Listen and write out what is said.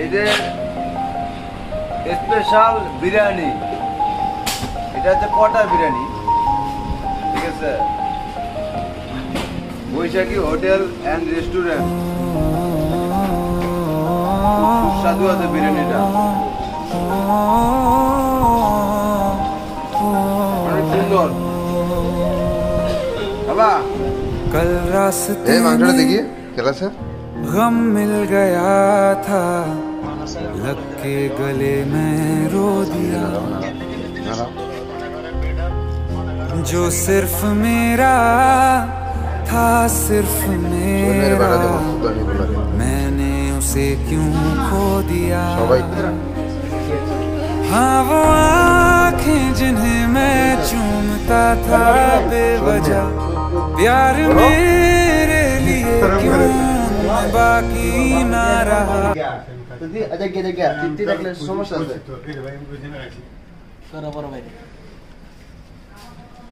এদের স্পেশাল বিরিয়ানি, এটা হচ্ছে কটা বিরিয়ানি, ঠিক আছে? বৈশাখী হোটেল অ্যান্ড রেস্টুরেন্ট, সুস্বাদু আছে বিরিয়ানিটা, অনেক সুন্দর। বাবা कल रास्ते মাংসটা দেখি কেলা আছে। गम मिल गया था, लग के गले में रो दिया, जो सिर्फ मेरा था, सिर्फ मेरा, मैंने उसे क्यों खो दिया। हाँ वो आँखें जिन्हें मैं चूमता था बेवजह, प्यार मेरे लिए क्यों बाकी ना रहा। আচ্ছা গিয়ে দেখে তিনটি রাখলে সমস্যা আছে।